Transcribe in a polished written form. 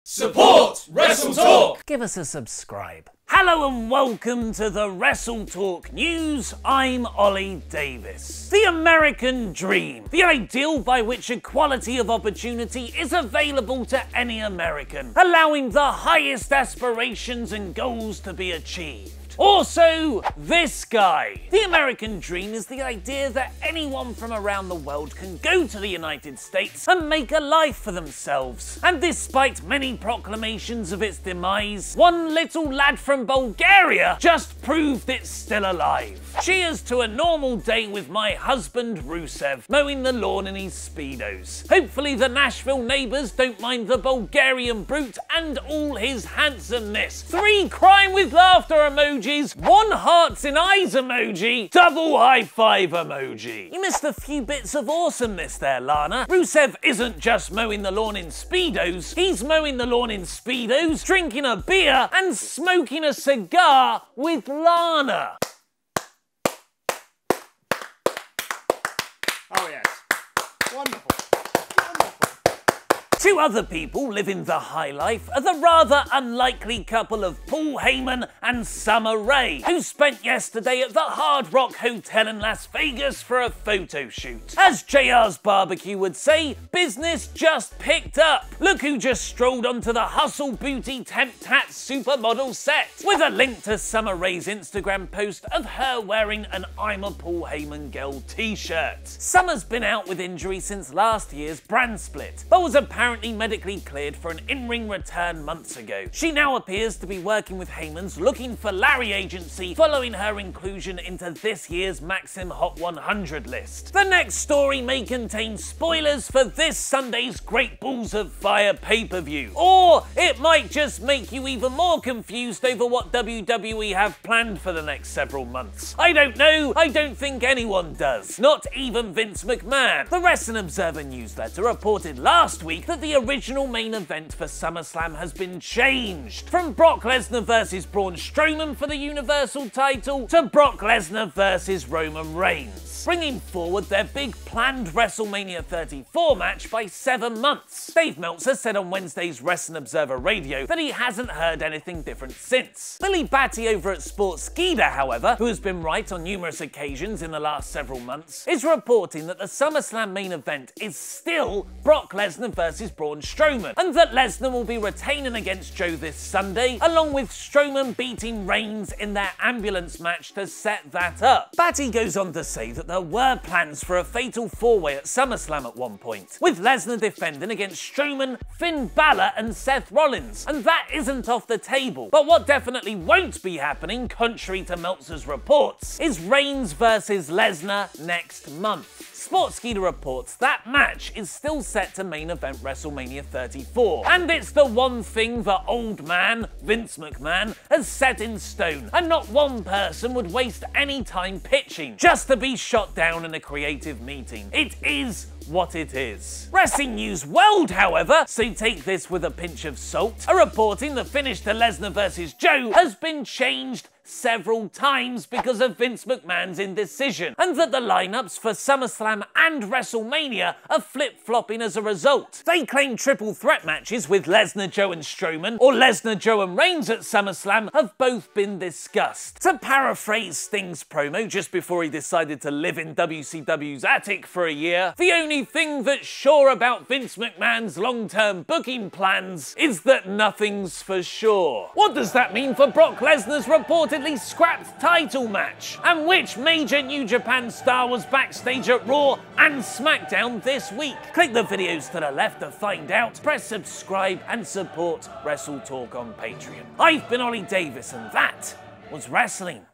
Support WrestleTalk! Give us a subscribe. Hello and welcome to the WrestleTalk News. I'm Ollie Davis. The American dream. The ideal by which equality of opportunity is available to any American, allowing the highest aspirations and goals to be achieved. Also, this guy. The American dream is the idea that anyone from around the world can go to the United States and make a life for themselves. And despite many proclamations of its demise, one little lad from Bulgaria just proved it's still alive. Cheers to a normal day with my husband Rusev, mowing the lawn in his Speedos. Hopefully the Nashville neighbours don't mind the Bulgarian brute and all his handsomeness. 3 crying with laughter emojis, 1 hearts in eyes emoji, double high five emoji. You missed a few bits of awesomeness there, Lana. Rusev isn't just mowing the lawn in Speedos, he's mowing the lawn in Speedos, drinking a beer and smoking a cigar with Lana. Oh yes. Wonderful. 2 other people living the high life are the rather unlikely couple of Paul Heyman and Summer Rae, who spent yesterday at the Hard Rock Hotel in Las Vegas for a photo shoot. As JR's Barbecue would say, business just picked up. Look who just strolled onto the Hustle Booty Temp Tat supermodel set, with a link to Summer Rae's Instagram post of her wearing an I'm a Paul Heyman Girl t-shirt. Summer's been out with injury since last year's brand split, but was apparently medically cleared for an in-ring return months ago. She now appears to be working with Heyman's Looking for Larry agency following her inclusion into this year's Maxim Hot 100 list. The next story may contain spoilers for this Sunday's Great Balls of Fire pay-per-view, or it might just make you even more confused over what WWE have planned for the next several months. I don't know, I don't think anyone does, not even Vince McMahon. The Wrestling Observer newsletter reported last week that the original main event for SummerSlam has been changed from Brock Lesnar versus Braun Strowman for the Universal title to Brock Lesnar versus Roman Reigns, bringing forward their big planned WrestleMania 34 match by 7 months. Dave Meltzer said on Wednesday's Wrestling Observer Radio that he hasn't heard anything different since. Billy Batty over at Sportskeeda, however, who has been right on numerous occasions in the last several months, is reporting that the SummerSlam main event is still Brock Lesnar versus Braun Strowman, and that Lesnar will be retaining against Joe this Sunday, along with Strowman beating Reigns in their ambulance match to set that up. Batty goes on to say that there were plans for a fatal 4-way at SummerSlam at one point, with Lesnar defending against Strowman, Finn Balor and Seth Rollins, and that isn't off the table. But what definitely won't be happening, contrary to Meltzer's reports, is Reigns versus Lesnar next month. Sportskeeda reports that match is still set to main event WrestleMania 34, and it's the one thing the old man, Vince McMahon, has set in stone, and not one person would waste any time pitching just to be shot down in a creative meeting. It is what it is. Wrestling News World, however, so take this with a pinch of salt, are reporting the finish to Lesnar versus Joe has been changed several times because of Vince McMahon's indecision, and that the lineups for SummerSlam and WrestleMania are flip-flopping as a result. They claim triple threat matches with Lesnar, Joe and Strowman, or Lesnar, Joe and Reigns at SummerSlam have both been discussed. To paraphrase Sting's promo just before he decided to live in WCW's attic for a year, the only thing that's sure about Vince McMahon's long-term booking plans is that nothing's for sure. What does that mean for Brock Lesnar's reported scrapped title match? And which major New Japan star was backstage at Raw and SmackDown this week? Click the videos to the left to find out, press subscribe and support WrestleTalk on Patreon. I've been Ollie Davis and that was wrestling.